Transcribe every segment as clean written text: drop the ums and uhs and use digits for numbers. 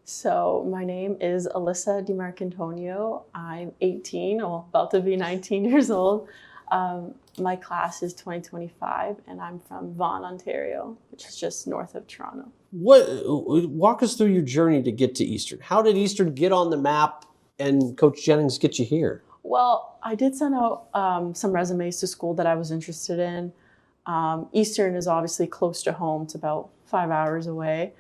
So my name is Alyssa DiMarcantonio. I'm 18, well, about to be 19 years old. My class is 2025, and I'm from Vaughan, Ontario, which is just north of Toronto. Walk us through your journey to get to Eastern. How did Eastern get on the map and Coach Jennings get you here? Well, I did send out some resumes to school that I was interested in. Eastern is obviously close to home. It's about 5 hours away.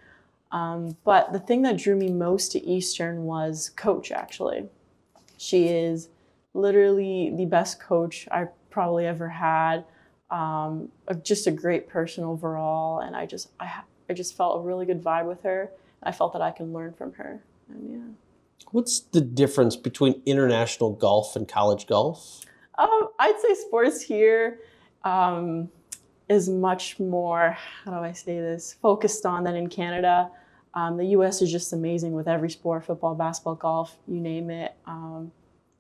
But the thing that drew me most to Eastern was Coach, actually. She is literally the best coach I probably ever had. Just a great person overall. And I just felt a really good vibe with her. I felt that I can learn from her. And yeah. What's the difference between international golf and college golf? I'd say sports here is much more, how do I say this, focused on than in Canada. The U.S. is just amazing with every sport, football, basketball, golf, you name it.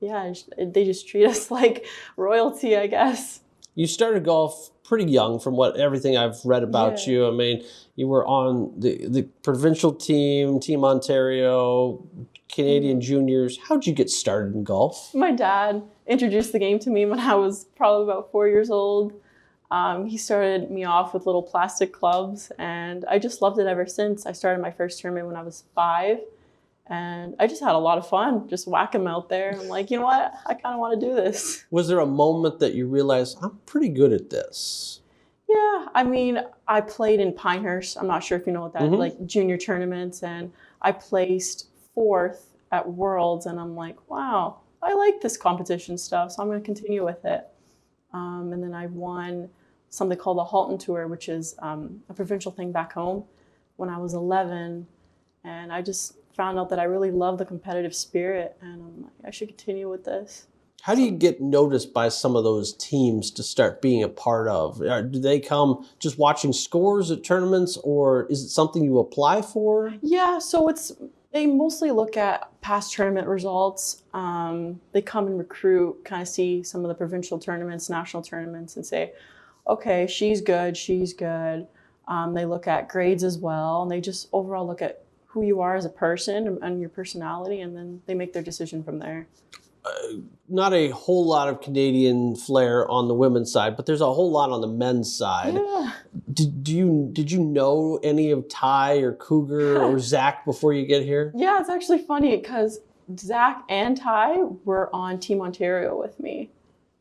They just treat us like royalty, I guess. You started golf pretty young from everything I've read about you. I mean, you were on the provincial team, Team Ontario, Canadian juniors. How'd you get started in golf? My dad introduced the game to me when I was probably about 4 years old. He started me off with little plastic clubs, and I just loved it ever since. I started my first tournament when I was 5, and I just had a lot of fun just whacking them out there. I'm like, you know what? I kind of want to do this. Was there a moment that you realized, I'm pretty good at this? Yeah, I mean, I played in Pinehurst. I'm not sure if you know what that is, like junior tournaments, and I placed 4th at Worlds, and I'm like, wow, I like this competition stuff, so I'm going to continue with it. And then I won something called the Halton Tour, which is a provincial thing back home when I was 11. And I just found out that I really love the competitive spirit, and I'm like, I should continue with this. How do you get noticed by some of those teams to start being a part of? Do they come just watching scores at tournaments, or is it something you apply for? Yeah, so they mostly look at past tournament results. They come and recruit, kind of see some of the provincial tournaments, national tournaments, and say, okay, she's good, she's good. They look at grades as well, and they just overall look at who you are as a person and your personality, and then they make their decision from there. Not a whole lot of Canadian flair on the women's side, but there's a whole lot on the men's side. Yeah. Did you know any of Ty or Cougar or Zach before you get here? Yeah, it's actually funny because Zach and Ty were on Team Ontario with me.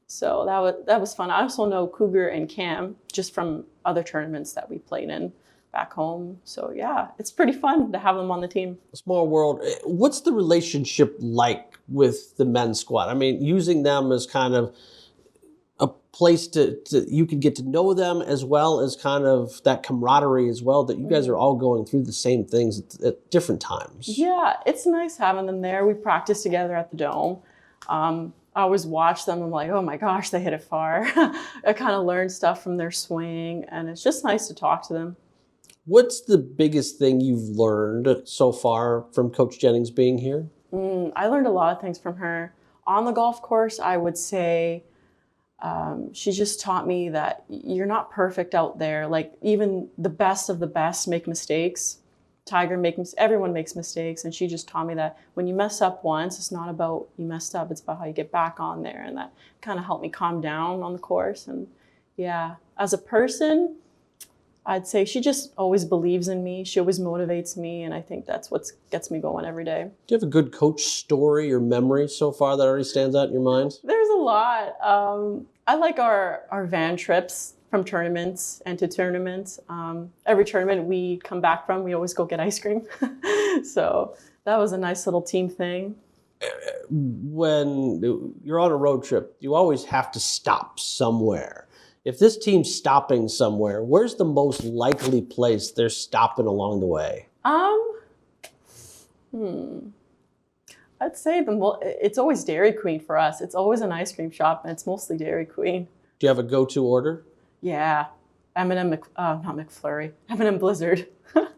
So that was fun. I also know Cougar and Cam just from other tournaments that we played in back home. So yeah, it's pretty fun to have them on the team. Small world. What's the relationship like with the men's squad? I mean, using them as kind of a place to you can get to know them, as well as kind of that camaraderie as well, that you guys are all going through the same things at different times. Yeah, it's nice having them there. We practice together at the Dome. I always watch them. I'm like, oh my gosh, they hit it far. I kind of learn stuff from their swing, and it's just nice to talk to them. What's the biggest thing you've learned so far from Coach Jennings being here? I learned a lot of things from her. On the golf course, I would say she just taught me that you're not perfect out there. Like, even the best of the best make mistakes. Everyone makes mistakes, and she just taught me that when you mess up once, it's not about you messed up, it's about how you get back on there, and that kind of helped me calm down on the course. And yeah, as a person, I'd say she just always believes in me. She always motivates me, and I think that's what gets me going every day. Do you have a good coach story or memory so far that already stands out in your mind? There's a lot. I like our van trips from tournaments and to tournaments. Every tournament we come back from, we always go get ice cream. So that was a nice little team thing. When you're on a road trip, you always have to stop somewhere. If this team's stopping somewhere, where's the most likely place they're stopping along the way? I'd say it's always Dairy Queen for us. It's always an ice cream shop, and it's mostly Dairy Queen. Do you have a go-to order? Yeah, not McFlurry, M&M Blizzard. Got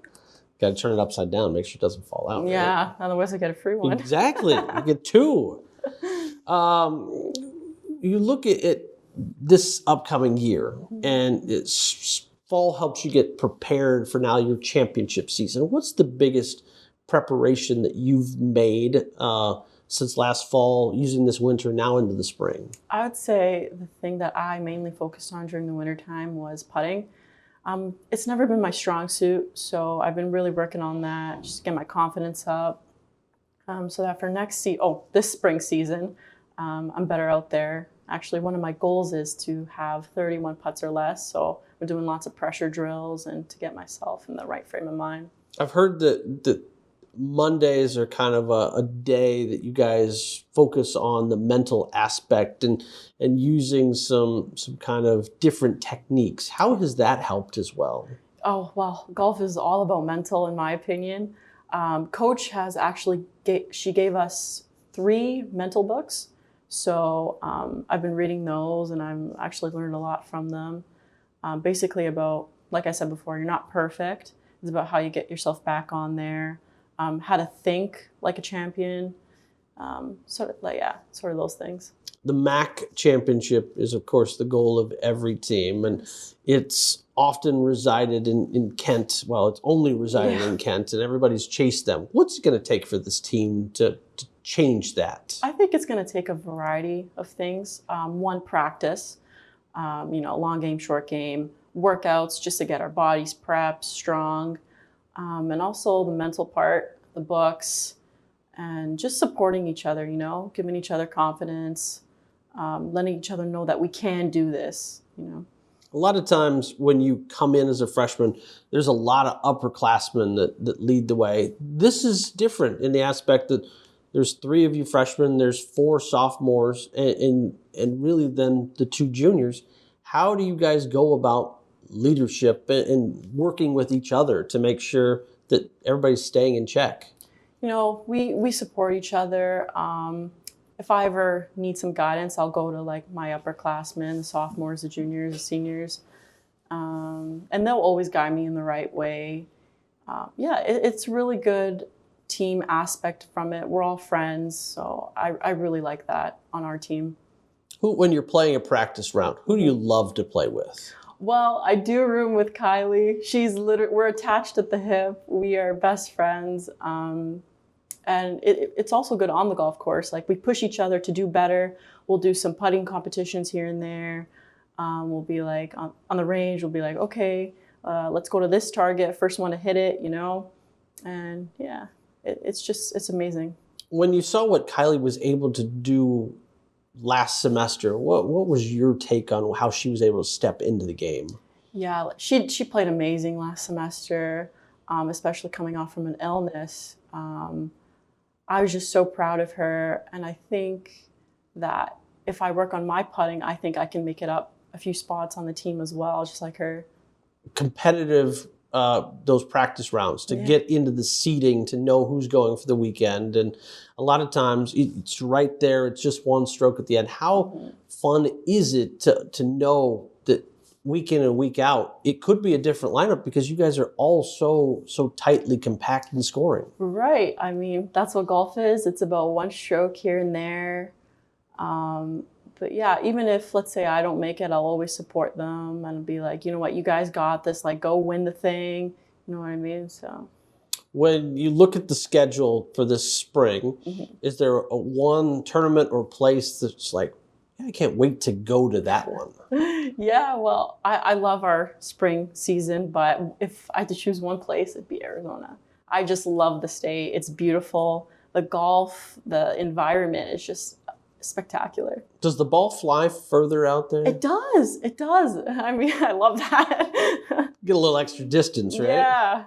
to turn it upside down, make sure it doesn't fall out. Yeah, right? Otherwise I get a free one. Exactly, you get 2. You look at this upcoming year, and fall helps you get prepared for now your championship season. What's the biggest preparation that you've made since last fall, using this winter now into the spring? I would say the thing that I mainly focused on during the winter time was putting. It's never been my strong suit, so I've been really working on that, just to get my confidence up, so that for this spring season, I'm better out there. Actually, one of my goals is to have 31 putts or less, so we're doing lots of pressure drills and to get myself in the right frame of mind. I've heard that Mondays are kind of a day that you guys focus on the mental aspect and using some kind of different techniques. How has that helped as well? Oh, well, golf is all about mental, in my opinion. Coach has actually, she gave us 3 mental books. So I've been reading those and I'm actually learned a lot from them. Basically about, like I said before, you're not perfect. It's about how you get yourself back on there, how to think like a champion, sort of those things. The MAC championship is, of course, the goal of every team, and it's often resided in Kent. Well, it's only resided in Kent, and everybody's chased them. What's it going to take for this team to change that? I think it's going to take a variety of things. One, practice, long game, short game, workouts just to get our bodies prepped, strong, and also the mental part, the books, and just supporting each other, giving each other confidence, letting each other know that we can do this, A lot of times when you come in as a freshman, there's a lot of upperclassmen that lead the way. This is different in the aspect that there's 3 of you freshmen, there's 4 sophomores, and really then the 2 juniors. How do you guys go about leadership and working with each other to make sure that everybody's staying in check? We support each other. If I ever need some guidance, I'll go to my upperclassmen, the sophomores, the juniors, the seniors, and they'll always guide me in the right way. It's really good team aspect from it. We're all friends, so I really like that on our team. When you're playing a practice round, who do you love to play with? Well, I do room with Kylie. We're attached at the hip. We are best friends. And it's also good on the golf course. We push each other to do better. We'll do some putting competitions here and there. We'll be on the range, we'll be okay, let's go to this target, first one to hit it, And yeah, it's amazing. When you saw what Kylie was able to do last semester, what was your take on how she was able to step into the game? Yeah, she played amazing last semester, especially coming off from an illness. I was just so proud of her, and I think that if I work on my putting, I think I can make it up a few spots on the team as well, just like her. Competitive, those practice rounds to get into the seeding, to know who's going for the weekend, and a lot of times it's right there. It's just one stroke at the end. How fun is it to know that week in and week out, it could be a different lineup because you guys are all so tightly compact in scoring. Right. I mean, that's what golf is. It's about one stroke here and there. But yeah, even if, let's say, I don't make it, I'll always support them and be like, you know what, you guys got this. Go win the thing. You know what I mean? So when you look at the schedule for this spring, is there one tournament or place that's I can't wait to go to that one? Yeah, well, I love our spring season, but if I had to choose one place, it'd be Arizona. I just love the state. It's beautiful. The golf, the environment is just spectacular. Does the ball fly further out there? It does. It does. I mean, I love that. Get a little extra distance, right? Yeah.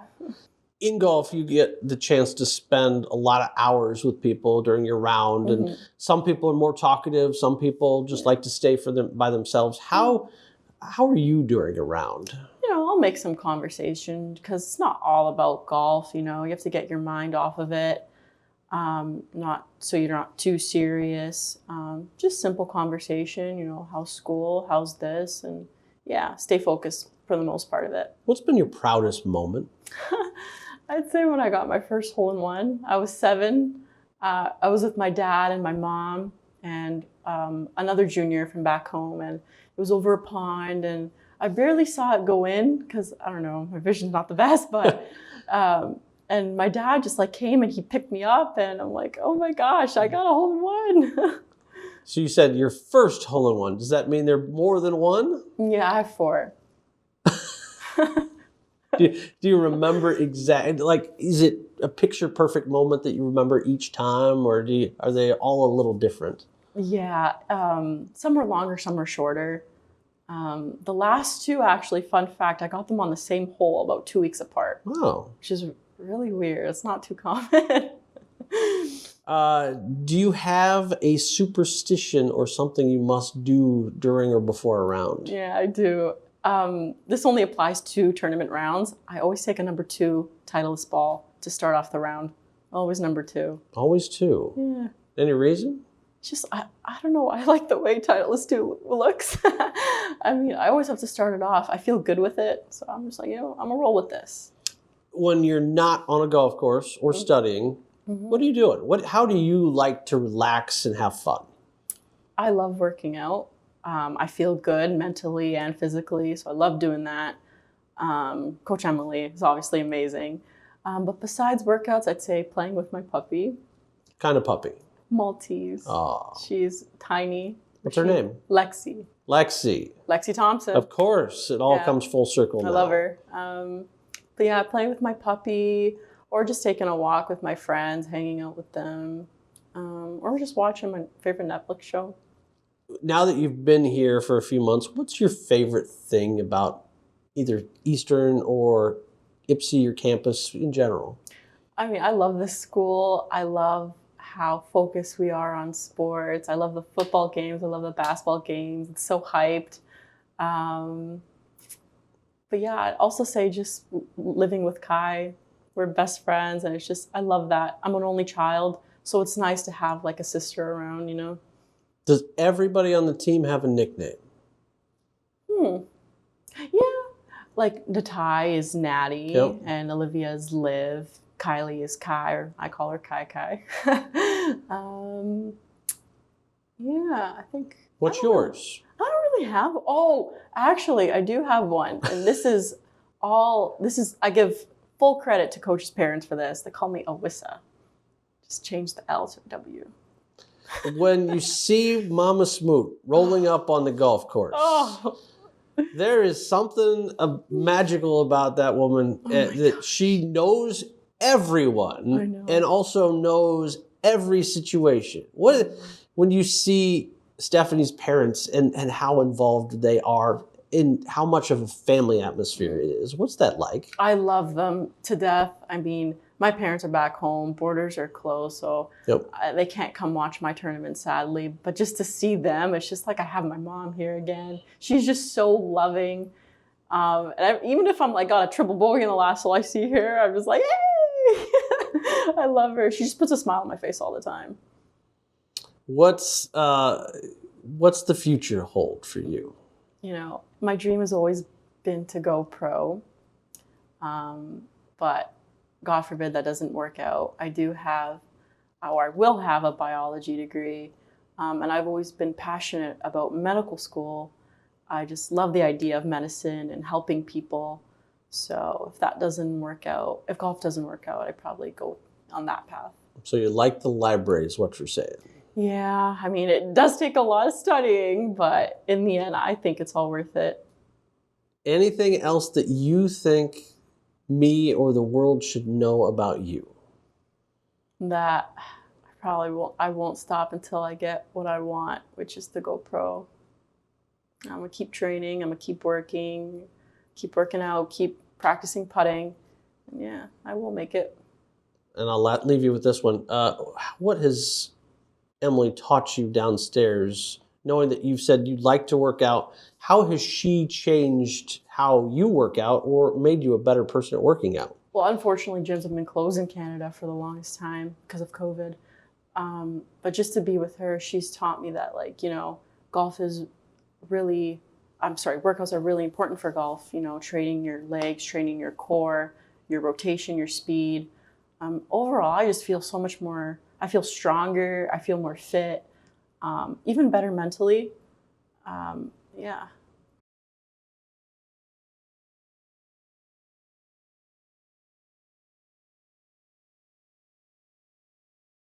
In golf, you get the chance to spend a lot of hours with people during your round, and some people are more talkative. Some people just like to stay by themselves. How are you during a round? I'll make some conversation because it's not all about golf. You have to get your mind off of it. Not so you're not too serious. Just simple conversation. How's school? How's this? And yeah, stay focused for the most part of it. What's been your proudest moment? I'd say when I got my first hole-in-one. I was 7. I was with my dad and my mom and another junior from back home, and it was over a pond, and I barely saw it go in because, I don't know, my vision's not the best, but And my dad just like came and he picked me up, and I'm like, oh my gosh, I got a hole in one. So you said your first hole in one. Does that mean there are more than one? Yeah, I have 4. Do you remember exactly, like, is it a picture perfect moment that you remember each time, or are they all a little different? Yeah, some were longer, some were shorter. The last 2, actually, fun fact, I got them on the same hole about 2 weeks apart, Oh. which is really weird. It's not too common. Do you have a superstition or something you must do during or before a round? Yeah, I do. This only applies to tournament rounds. I always take a number 2 Titleist ball to start off the round. Always number 2. Always 2. Yeah. Any reason? It's just, I don't know. I like the way Titleist 2 looks. I mean, I always have to start it off. I feel good with it. So I'm just like, I'm going to roll with this. When you're not on a golf course or studying, what are you doing? How do you like to relax and have fun? I love working out. I feel good mentally and physically, so I love doing that. Coach Emily is obviously amazing. But besides workouts, I'd say playing with my puppy. Kind of puppy? Maltese. Oh. She's tiny. What's her name? Lexi. Lexi Thompson. Of course. It all comes full circle now. I love her. But yeah, playing with my puppy, or just taking a walk with my friends, hanging out with them, or just watching my favorite Netflix show. Now that you've been here for a few months, what's your favorite thing about either Eastern or IPSI or campus in general? I mean, I love this school. I love how focused we are on sports. I love the football games. I love the basketball games. It's so hyped. But yeah, I'd also say just living with Kai. We're best friends, and it's just, I love that. I'm an only child, so it's nice to have like a sister around, Does everybody on the team have a nickname? Yeah. Like Natai is Natty, Yep. and Olivia is Liv. Kylie is Kai, or I call her Kai Kai. Yeah, I think. What's I don't know. yours? I don't really have. Oh, actually, I do have one, and this is I give full credit to Coach's parents for this. They call me Alyssa. Just change the L to a W. When you see Mama Smoot rolling up on the golf course, there is something magical about that woman, that she knows everyone and also knows every situation. When you see Stephanie's parents and how involved they are in how much of a family atmosphere it is, what's that like? I love them to death. I mean, my parents are back home, borders are closed, so they can't come watch my tournament, sadly. But just to see them, it's just like I have my mom here again. She's just so loving. Even if I'm like got a triple bogey in the last hole, I see her, I'm just like, hey! I love her. She just puts a smile on my face all the time. What's the future hold for you? My dream has always been to go pro, but God forbid that doesn't work out. I will have a biology degree, and I've always been passionate about medical school. I just love the idea of medicine and helping people. So if that doesn't work out, if golf doesn't work out, I'd probably go on that path. So you like the library is what you're saying? Yeah, I mean, it does take a lot of studying, but in the end, I think it's all worth it. Anything else that you think me or the world should know about you? That I won't stop until I get what I want, which is to go pro. I'm gonna keep training, I'm gonna keep working out, keep practicing putting. And yeah, I will make it. And I'll leave you with this one. What has Emily taught you downstairs, knowing that you've said you'd like to work out? How has she changed how you work out or made you a better person at working out? Well, unfortunately, gyms have been closed in Canada for the longest time because of COVID. But just to be with her, she's taught me that, golf is workouts are really important for golf. Training your legs, training your core, your rotation, your speed. Overall, I just feel so much more, I feel stronger, I feel more fit, even better mentally. Yeah.